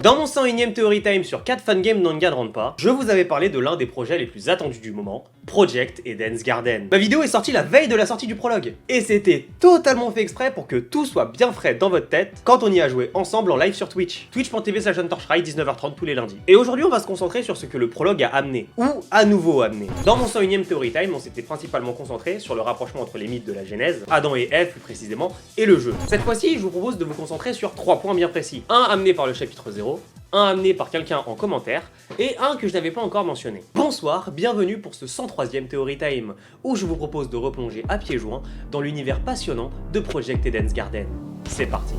Dans mon 101ème Theory Time sur 4 fangames non ne rendent pas, je vous avais parlé de l'un des projets les plus attendus du moment, Project Eden's Garden. Ma vidéo est sortie la veille de la sortie du prologue, et c'était totalement fait exprès pour que tout soit bien frais dans votre tête quand on y a joué ensemble en live sur Twitch. Twitch.tv/Torchrai, 19h30 tous les lundis. Et aujourd'hui on va se concentrer sur ce que le prologue a amené, ou à nouveau amené. Dans mon 101ème Theory Time, on s'était principalement concentré sur le rapprochement entre les mythes de la Genèse, Adam et Ève plus précisément, et le jeu. Cette fois-ci, je vous propose de vous concentrer sur 3 points bien précis. Un amené par le chapitre 0, un amené par quelqu'un en commentaire, et un que je n'avais pas encore mentionné. Bonsoir, bienvenue pour ce 103ème Theory Time, où je vous propose de replonger à pieds joints dans l'univers passionnant de Project Eden's Garden. C'est parti.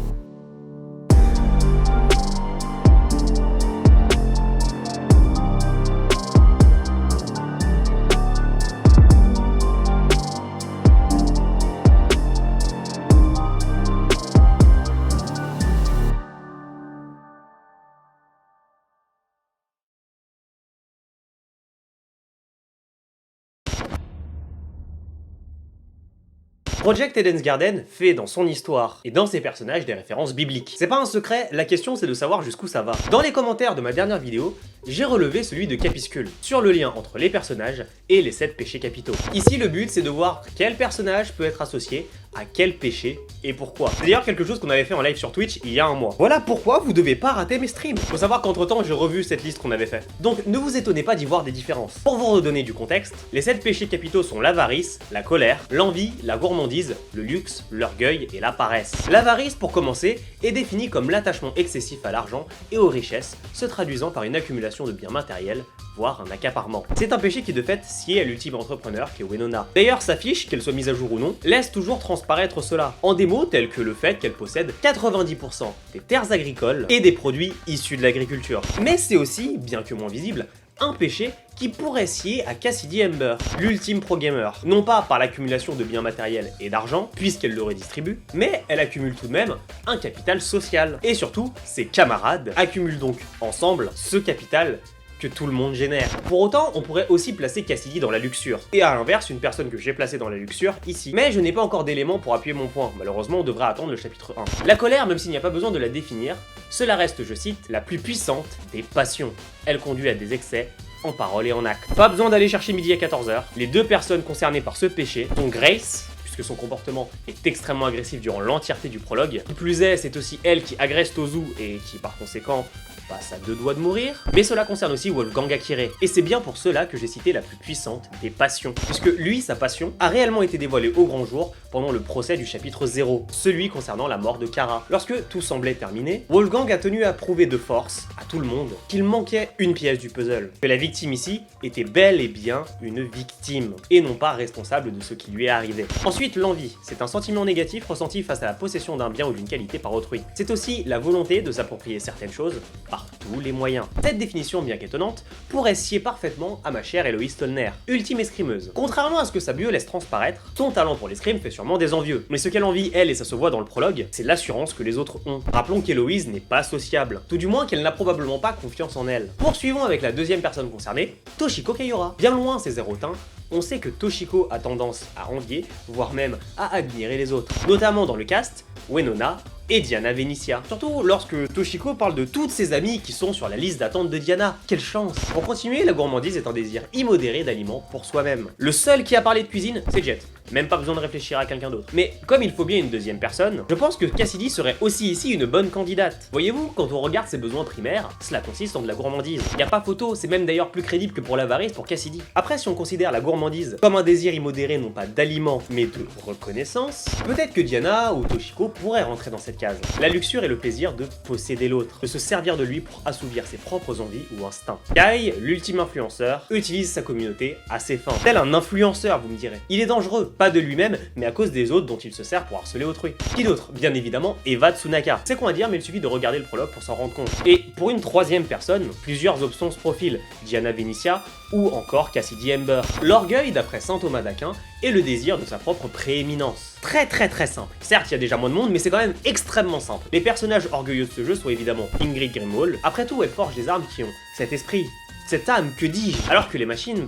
Project Eden's Garden fait dans son histoire et dans ses personnages des références bibliques. C'est pas un secret, la question c'est de savoir jusqu'où ça va. Dans les commentaires de ma dernière vidéo, j'ai relevé celui de Capuscule, sur le lien entre les personnages et les 7 péchés capitaux. Ici le but c'est de voir quel personnage peut être associé à quel péché et pourquoi. C'est d'ailleurs quelque chose qu'on avait fait en live sur Twitch il y a un mois. Voilà pourquoi vous devez pas rater mes streams. Faut savoir qu'entre temps j'ai revu cette liste qu'on avait fait. Donc ne vous étonnez pas d'y voir des différences. Pour vous redonner du contexte, les 7 péchés capitaux sont l'avarice, la colère, l'envie, la gourmandise, le luxe, l'orgueil et la paresse. L'avarice pour commencer est définie comme l'attachement excessif à l'argent et aux richesses, se traduisant par une accumulation de biens matériels, voire un accaparement. C'est un péché qui de fait sied à l'ultime entrepreneur qu'est Winona. D'ailleurs sa fiche, qu'elle soit mise à jour ou non, laisse toujours transparaître cela, en des mots tels que le fait qu'elle possède 90% des terres agricoles et des produits issus de l'agriculture. Mais c'est aussi, bien que moins visible, un péché qui pourrait scier à Cassidy Ember, l'ultime pro-gamer. Non pas par l'accumulation de biens matériels et d'argent, puisqu'elle le redistribue, mais elle accumule tout de même un capital social. Et surtout, ses camarades accumulent donc ensemble ce capital que tout le monde génère. Pour autant, on pourrait aussi placer Cassidy dans la luxure, et à l'inverse, une personne que j'ai placée dans la luxure ici. Mais je n'ai pas encore d'éléments pour appuyer mon point, malheureusement on devrait attendre le chapitre 1. La colère, même s'il n'y a pas besoin de la définir, cela reste, je cite, la plus puissante des passions. Elle conduit à des excès en parole et en acte. Pas besoin d'aller chercher midi à 14h, les deux personnes concernées par ce péché sont Grace, puisque son comportement est extrêmement agressif durant l'entièreté du prologue. Qui plus est, c'est aussi elle qui agresse Tozu et qui par conséquent passe à 2 doigts de mourir, mais cela concerne aussi Wolfgang Akire, et c'est bien pour cela que j'ai cité la plus puissante des passions, puisque lui, sa passion, a réellement été dévoilée au grand jour pendant le procès du chapitre 0, celui concernant la mort de Kara. Lorsque tout semblait terminé, Wolfgang a tenu à prouver de force à tout le monde qu'il manquait une pièce du puzzle, que la victime ici était bel et bien une victime, et non pas responsable de ce qui lui est arrivé. Ensuite, l'envie, c'est un sentiment négatif ressenti face à la possession d'un bien ou d'une qualité par autrui. C'est aussi la volonté de s'approprier certaines choses par tous les moyens. Cette définition, bien qu'étonnante, pourrait scier parfaitement à ma chère Héloïse Stollner, ultime escrimeuse. Contrairement à ce que sa bio laisse transparaître, son talent pour l'escrime fait sûrement des envieux. Mais ce qu'elle envie, elle, et ça se voit dans le prologue, c'est l'assurance que les autres ont. Rappelons qu'Héloïse n'est pas sociable, tout du moins qu'elle n'a probablement pas confiance en elle. Poursuivons avec la deuxième personne concernée, Toshiko Kaiora. Bien loin ses zérotins, on sait que Toshiko a tendance à envier, voire même à admirer les autres, notamment dans le cast, Winona et Diana Vénitia. Surtout lorsque Toshiko parle de toutes ses amies qui sont sur la liste d'attente de Diana. Quelle chance! Pour continuer, la gourmandise est un désir immodéré d'aliments pour soi-même. Le seul qui a parlé de cuisine, c'est Jet. Même pas besoin de réfléchir à quelqu'un d'autre. Mais comme il faut bien une deuxième personne, je pense que Cassidy serait aussi ici une bonne candidate. Voyez-vous, quand on regarde ses besoins primaires, cela consiste en de la gourmandise. Y a pas photo, c'est même d'ailleurs plus crédible que pour l'avarice pour Cassidy. Après, si on considère la gourmandise comme un désir immodéré non pas d'aliments, mais de reconnaissance, peut-être que Diana ou Toshiko pourraient rentrer dans cette case. La luxure est le plaisir de posséder l'autre, de se servir de lui pour assouvir ses propres envies ou instincts. Kai, l'ultime influenceur, utilise sa communauté à ses fins. Tel un influenceur, vous me direz. Il est dangereux, pas de lui-même, mais à cause des autres dont il se sert pour harceler autrui. Qui d'autre? Bien évidemment, Eva Tsunaka. C'est con à dire, mais il suffit de regarder le prologue pour s'en rendre compte. Et pour une troisième personne, plusieurs options se profilent. Diana Vénitia ou encore Cassidy Ember. L'orgueil, d'après saint Thomas d'Aquin, est le désir de sa propre prééminence. Très simple. Certes, il y a déjà moins de monde, mais c'est quand même extrêmement simple. Les personnages orgueilleux de ce jeu sont évidemment Ingrid Grimwald. Après tout, elle forge des armes qui ont cet esprit, cette âme, que dis-je. Alors que les machines,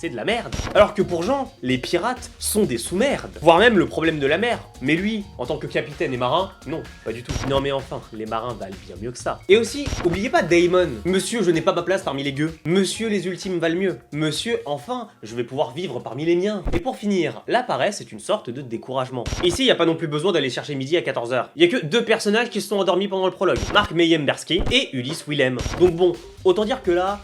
c'est de la merde. Alors que pour Jean, les pirates sont des sous-merdes, voire même le problème de la mer. Mais lui, en tant que capitaine et marin, non, pas du tout. Non mais enfin, les marins valent bien mieux que ça. Et aussi, oubliez pas Daemon. Monsieur, je n'ai pas ma place parmi les gueux. Monsieur, les ultimes valent mieux. Monsieur, enfin, je vais pouvoir vivre parmi les miens. Et pour finir, la paresse est une sorte de découragement. Ici, il n'y a pas non plus besoin d'aller chercher midi à 14h. Il y a que deux personnages qui se sont endormis pendant le prologue. Mark Mayhem-Bersky et Ulysse Willem. Donc bon, autant dire que là,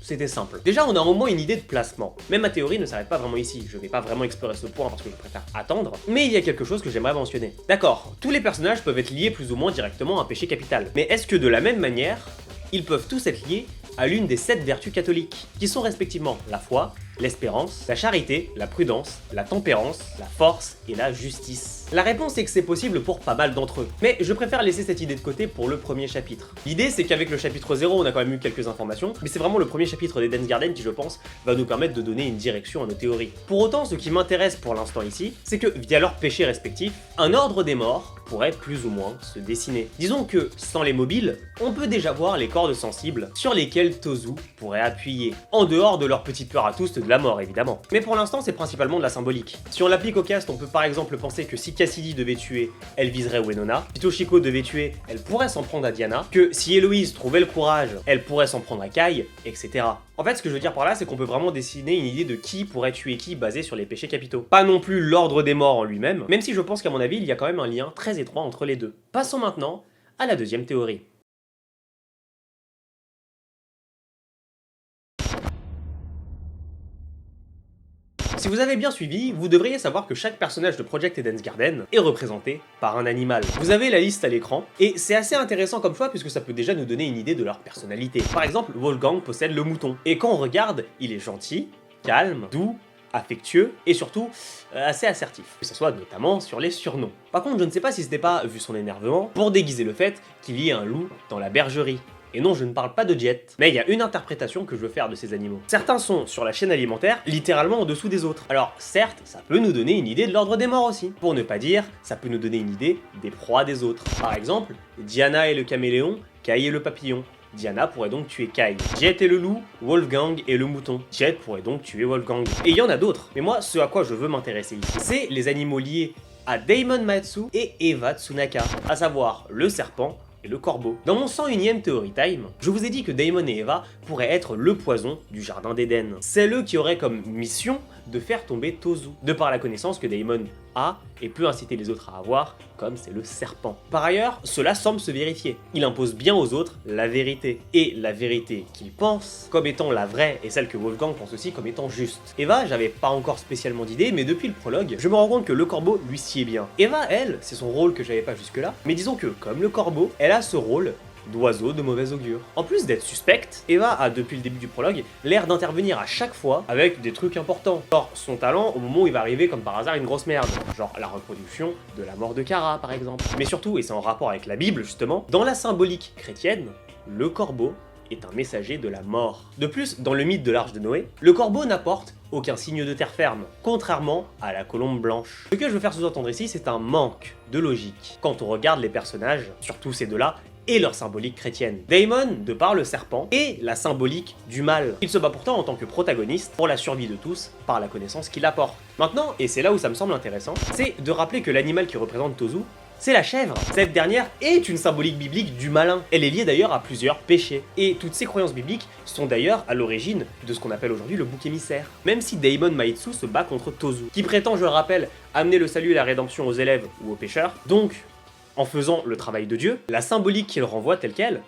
c'était simple. Déjà, on a au moins une idée de placement. Même ma théorie ne s'arrête pas vraiment ici. Je vais pas vraiment explorer ce point parce que je préfère attendre. Mais il y a quelque chose que j'aimerais mentionner. D'accord, tous les personnages peuvent être liés plus ou moins directement à un péché capital. Mais est-ce que de la même manière, ils peuvent tous être liés à l'une des 7 vertus catholiques, qui sont respectivement la foi, l'espérance, la charité, la prudence, la tempérance, la force et la justice. La réponse est que c'est possible pour pas mal d'entre eux, mais je préfère laisser cette idée de côté pour le premier chapitre. L'idée c'est qu'avec le chapitre 0 on a quand même eu quelques informations, mais c'est vraiment le premier chapitre d'Eden's Garden qui je pense va nous permettre de donner une direction à nos théories. Pour autant, ce qui m'intéresse pour l'instant ici, c'est que via leurs péchés respectifs, un ordre des morts pourrait plus ou moins se dessiner. Disons que, sans les mobiles, on peut déjà voir les cordes sensibles sur lesquelles Tozu pourrait appuyer, en dehors de leur petite peur à tous de la mort évidemment. Mais pour l'instant c'est principalement de la symbolique. Si on l'applique au cast, on peut par exemple penser que si Cassidy devait tuer, elle viserait Wenona, si Toshiko devait tuer, elle pourrait s'en prendre à Diana, que si Héloïse trouvait le courage, elle pourrait s'en prendre à Kai, etc. En fait, ce que je veux dire par là, c'est qu'on peut vraiment dessiner une idée de qui pourrait tuer qui basée sur les péchés capitaux. Pas non plus l'ordre des morts en lui-même, même si je pense qu'à mon avis, il y a quand même un lien très étroit entre les deux. Passons maintenant à la deuxième théorie. Si vous avez bien suivi, vous devriez savoir que chaque personnage de Project Eden's Garden est représenté par un animal. Vous avez la liste à l'écran, et c'est assez intéressant comme choix puisque ça peut déjà nous donner une idée de leur personnalité. Par exemple, Wolfgang possède le mouton, et quand on regarde, il est gentil, calme, doux, affectueux et surtout assez assertif, que ce soit notamment sur les surnoms. Par contre, je ne sais pas si ce n'est pas, vu son énervement, pour déguiser le fait qu'il y ait un loup dans la bergerie. Et non, je ne parle pas de Jet, mais il y a une interprétation que je veux faire de ces animaux. Certains sont sur la chaîne alimentaire, littéralement en dessous des autres. Alors certes, ça peut nous donner une idée de l'ordre des morts aussi. Pour ne pas dire, ça peut nous donner une idée des proies des autres. Par exemple, Diana et le caméléon, Kai et le papillon. Diana pourrait donc tuer Kai. Jet et le loup, Wolfgang et le mouton. Jet pourrait donc tuer Wolfgang. Et il y en a d'autres. Mais moi, ce à quoi je veux m'intéresser ici, c'est les animaux liés à Daemon Matsu et Eva Tsunaka, à savoir le serpent et le corbeau. Dans mon 101ème Theory Time, je vous ai dit que Daemon et Eva pourraient être le poison du jardin d'Éden. C'est eux qui auraient comme mission de faire tomber Tozu, de par la connaissance que Daemon a et peut inciter les autres à avoir, comme c'est le serpent. Par ailleurs, cela semble se vérifier. Il impose bien aux autres la vérité. Et la vérité qu'il pense comme étant la vraie et celle que Wolfgang pense aussi comme étant juste. Eva, j'avais pas encore spécialement d'idée, mais depuis le prologue, je me rends compte que le corbeau lui sied bien. Eva, elle, c'est son rôle que j'avais pas jusque-là, mais disons que, comme le corbeau, elle a ce rôle d'oiseau de mauvais augure. En plus d'être suspecte, Eva a depuis le début du prologue l'air d'intervenir à chaque fois avec des trucs importants. Or, son talent au moment où il va arriver comme par hasard une grosse merde, genre la reproduction de la mort de Kara par exemple. Mais surtout, et c'est en rapport avec la Bible justement, dans la symbolique chrétienne, le corbeau est un messager de la mort. De plus, dans le mythe de l'Arche de Noé, le corbeau n'apporte aucun signe de terre ferme, contrairement à la colombe blanche. Ce que je veux faire sous-entendre ici, c'est un manque de logique quand on regarde les personnages, surtout ces deux-là, et leur symbolique chrétienne. Daemon, de par le serpent, est la symbolique du mal. Il se bat pourtant en tant que protagoniste pour la survie de tous par la connaissance qu'il apporte. Maintenant, et c'est là où ça me semble intéressant, c'est de rappeler que l'animal qui représente Tozu, c'est la chèvre. Cette dernière est une symbolique biblique du malin. Elle est liée d'ailleurs à plusieurs péchés. Et toutes ces croyances bibliques sont d'ailleurs à l'origine de ce qu'on appelle aujourd'hui le bouc émissaire. Même si Daemon Maitsu se bat contre Tozu, qui prétend, je le rappelle, amener le salut et la rédemption aux élèves ou aux pécheurs, donc en faisant le travail de Dieu, la symbolique qu'il renvoie telle qu'elle,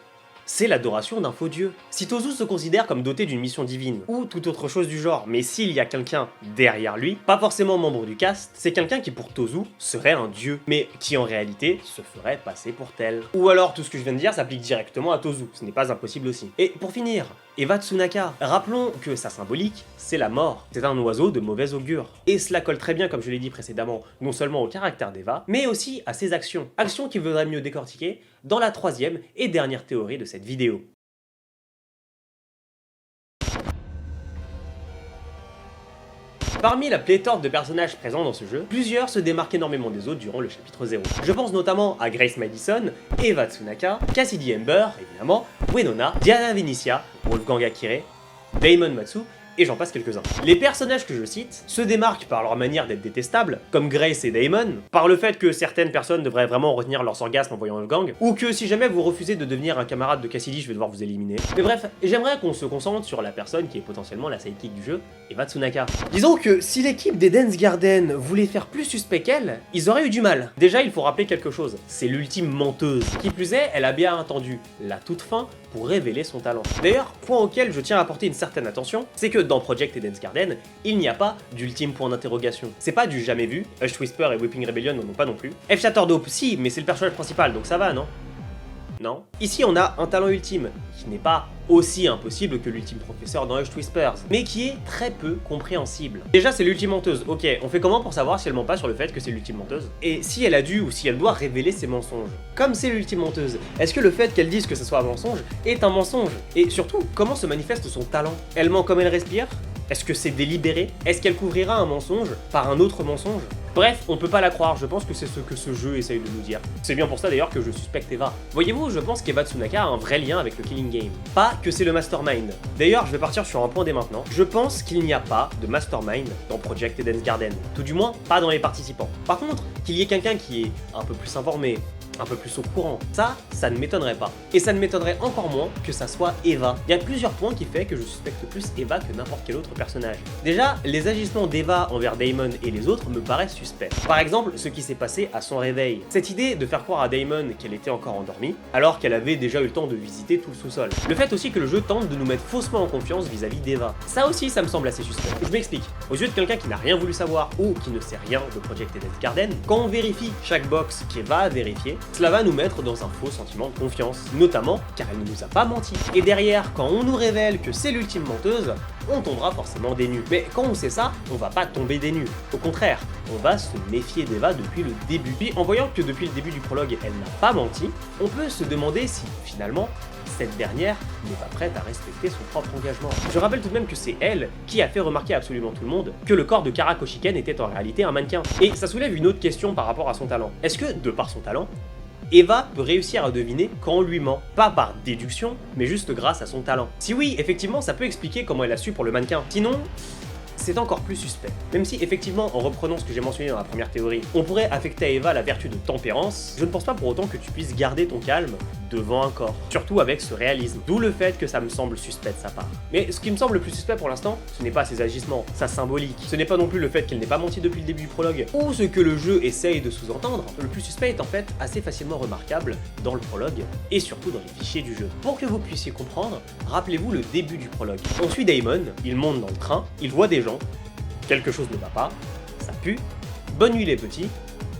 c'est l'adoration d'un faux dieu. Si Tozu se considère comme doté d'une mission divine, ou toute autre chose du genre, mais s'il y a quelqu'un derrière lui, pas forcément membre du cast, c'est quelqu'un qui pour Tozu serait un dieu, mais qui en réalité se ferait passer pour tel. Ou alors tout ce que je viens de dire s'applique directement à Tozu, ce n'est pas impossible aussi. Et pour finir, Eva Tsunaka, rappelons que sa symbolique, c'est la mort. C'est un oiseau de mauvais augure. Et cela colle très bien, comme je l'ai dit précédemment, non seulement au caractère d'Eva, mais aussi à ses actions. Actions qu'il vaudrait mieux décortiquer dans la troisième et dernière théorie de cette vidéo. Parmi la pléthore de personnages présents dans ce jeu, plusieurs se démarquent énormément des autres durant le chapitre 0. Je pense notamment à Grace Madison, Eva Tsunaka, Cassidy Ember, évidemment, Wenona, Diana Vinicia, Wolfgang Akire, Daemon Matsu et j'en passe quelques-uns. Les personnages que je cite se démarquent par leur manière d'être détestables, comme Grace et Damon, par le fait que certaines personnes devraient vraiment retenir leurs orgasmes en voyant Wolfgang, ou que si jamais vous refusez de devenir un camarade de Cassidy, je vais devoir vous éliminer. Mais bref, j'aimerais qu'on se concentre sur la personne qui est potentiellement la sidekick du jeu, Eva Tsunaka. Disons que si l'équipe d'Eden's Garden voulait faire plus suspect qu'elle, ils auraient eu du mal. Déjà, il faut rappeler quelque chose, c'est l'ultime menteuse. Qui plus est, elle a bien attendu la toute fin pour révéler son talent. D'ailleurs, point auquel je tiens à porter une certaine attention, c'est que dans Project Eden's Garden, il n'y a pas d'ultime point d'interrogation. C'est pas du jamais vu, Hush Whisper et Weeping Rebellion n'en ont pas non plus. F. Shatterdope, si, mais c'est le personnage principal, donc ça va, non? Non. Ici, on a un talent ultime, qui n'est pas aussi impossible que l'ultime professeur dans Hush Whispers, mais qui est très peu compréhensible. Déjà, c'est l'ultime menteuse. Ok, on fait comment pour savoir si elle ment pas sur le fait que c'est l'ultime menteuse? Et si elle a dû ou si elle doit révéler ses mensonges? Comme c'est l'ultime menteuse, est-ce que le fait qu'elle dise que ce soit un mensonge est un mensonge? Et surtout, comment se manifeste son talent? Elle ment comme elle respire? Est-ce que c'est délibéré? Est-ce qu'elle couvrira un mensonge par un autre mensonge? Bref, on peut pas la croire, je pense que c'est ce que ce jeu essaye de nous dire. C'est bien pour ça d'ailleurs que je suspecte Eva. Voyez-vous, je pense qu'Eva Tsunaka a un vrai lien avec le Killing Game. Pas que c'est le mastermind. D'ailleurs, je vais partir sur un point dès maintenant. Je pense qu'il n'y a pas de mastermind dans Project Eden's Garden. Tout du moins, pas dans les participants. Par contre, qu'il y ait quelqu'un qui est un peu plus informé, un peu plus au courant, ça ne m'étonnerait pas. Et ça ne m'étonnerait encore moins que ça soit Eva. Il y a plusieurs points qui fait que je suspecte plus Eva que n'importe quel autre personnage. Déjà, les agissements d'Eva envers Damon et les autres me paraissent suspects. Par exemple, ce qui s'est passé à son réveil. Cette idée de faire croire à Damon qu'elle était encore endormie, alors qu'elle avait déjà eu le temps de visiter tout le sous-sol. Le fait aussi que le jeu tente de nous mettre faussement en confiance vis-à-vis d'Eva. Ça aussi, ça me semble assez suspect. Je m'explique. Aux yeux de quelqu'un qui n'a rien voulu savoir ou qui ne sait rien de Project Eden's Garden, quand on vérifie chaque box qu'Eva a vérifié, cela va nous mettre dans un faux sentiment de confiance, notamment car elle ne nous a pas menti. Et derrière, quand on nous révèle que c'est l'ultime menteuse, on tombera forcément des nues. Mais quand on sait ça, on va pas tomber des nues. Au contraire, on va se méfier d'Eva depuis le début. Puis en voyant que depuis le début du prologue, elle n'a pas menti, on peut se demander si, finalement, cette dernière n'est pas prête à respecter son propre engagement. Je rappelle tout de même que c'est elle qui a fait remarquer à absolument tout le monde que le corps de Kara Koshiken était en réalité un mannequin. Et ça soulève une autre question par rapport à son talent. Est-ce que, de par son talent, Eva peut réussir à deviner quand on lui ment, pas par déduction, mais juste grâce à son talent? Si oui, effectivement, ça peut expliquer comment elle a su pour le mannequin. Sinon, c'est encore plus suspect. Même si, effectivement, en reprenant ce que j'ai mentionné dans la première théorie, on pourrait affecter à Eva la vertu de tempérance, je ne pense pas pour autant que tu puisses garder ton calme devant un corps. Surtout avec ce réalisme. D'où le fait que ça me semble suspect de sa part. Mais ce qui me semble le plus suspect pour l'instant, ce n'est pas ses agissements, sa symbolique. Ce n'est pas non plus le fait qu'elle n'ait pas menti depuis le début du prologue, ou ce que le jeu essaye de sous-entendre. Le plus suspect est en fait assez facilement remarquable dans le prologue, et surtout dans les fichiers du jeu. Pour que vous puissiez comprendre, rappelez-vous le début du prologue. On suit Damon, il monte dans le train, il voit des gens, quelque chose ne va pas, ça pue, bonne nuit les petits,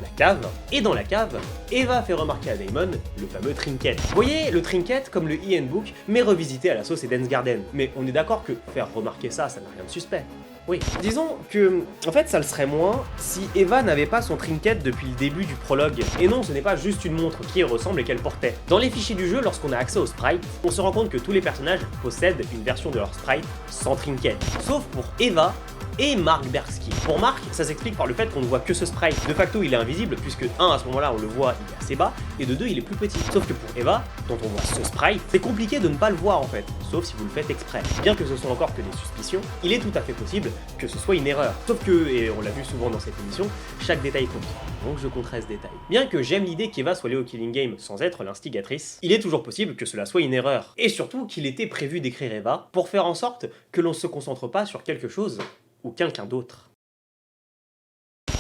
la cave, et dans la cave, Eva fait remarquer à Damon le fameux trinket. Vous voyez, le trinket comme le Ian Book, mais revisité à la sauce Eden's Garden. Mais on est d'accord que faire remarquer ça, ça n'a rien de suspect. Oui. Disons que, en fait, ça le serait moins si Eva n'avait pas son trinket depuis le début du prologue. Et non, ce n'est pas juste une montre qui y ressemble et qu'elle portait. Dans les fichiers du jeu, lorsqu'on a accès aux sprites, on se rend compte que tous les personnages possèdent une version de leur sprite sans trinket. Sauf pour Eva et Mark Bersky. Pour Mark, ça s'explique par le fait qu'on ne voit que ce sprite. De facto, il est invisible puisque 1, à ce moment-là, on le voit, il est assez bas, et de 2, il est plus petit. Sauf que pour Eva, dont on voit ce sprite, c'est compliqué de ne pas le voir en fait, sauf si vous le faites exprès. Bien que ce sont encore que des suspicions, il est tout à fait possible que ce soit une erreur. Sauf que, et on l'a vu souvent dans cette émission, chaque détail compte. Donc je compterai ce détail. Bien que j'aime l'idée qu'Eva soit allée au Killing Game sans être l'instigatrice, il est toujours possible que cela soit une erreur. Et surtout qu'il était prévu d'écrire Eva pour faire en sorte que l'on se concentre pas sur quelque chose ou quelqu'un d'autre.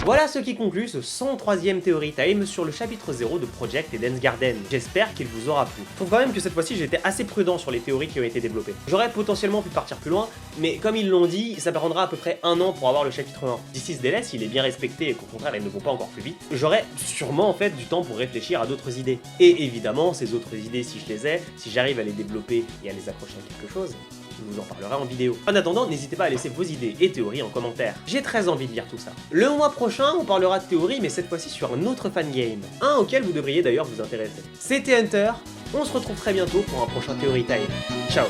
Voilà ce qui conclut ce 103e Theory Time sur le chapitre 0 de Project Eden's Garden. J'espère qu'il vous aura plu. Je trouve quand même que cette fois-ci j'étais assez prudent sur les théories qui ont été développées. J'aurais potentiellement pu partir plus loin, mais comme ils l'ont dit, ça prendra à peu près 1 an pour avoir le chapitre 1. D'ici ce délai, s'il est bien respecté et qu'au contraire elles ne vont pas encore plus vite, j'aurai sûrement en fait du temps pour réfléchir à d'autres idées. Et évidemment, ces autres idées, si je les ai, si j'arrive à les développer et à les accrocher à quelque chose, je vous en parlerai en vidéo. En attendant, n'hésitez pas à laisser vos idées et théories en commentaire. J'ai très envie de lire tout ça. Le mois prochain, on parlera de théories, mais cette fois-ci sur un autre fangame. Un auquel vous devriez d'ailleurs vous intéresser. C'était Hunter, on se retrouve très bientôt pour un prochain Theory Time. Ciao.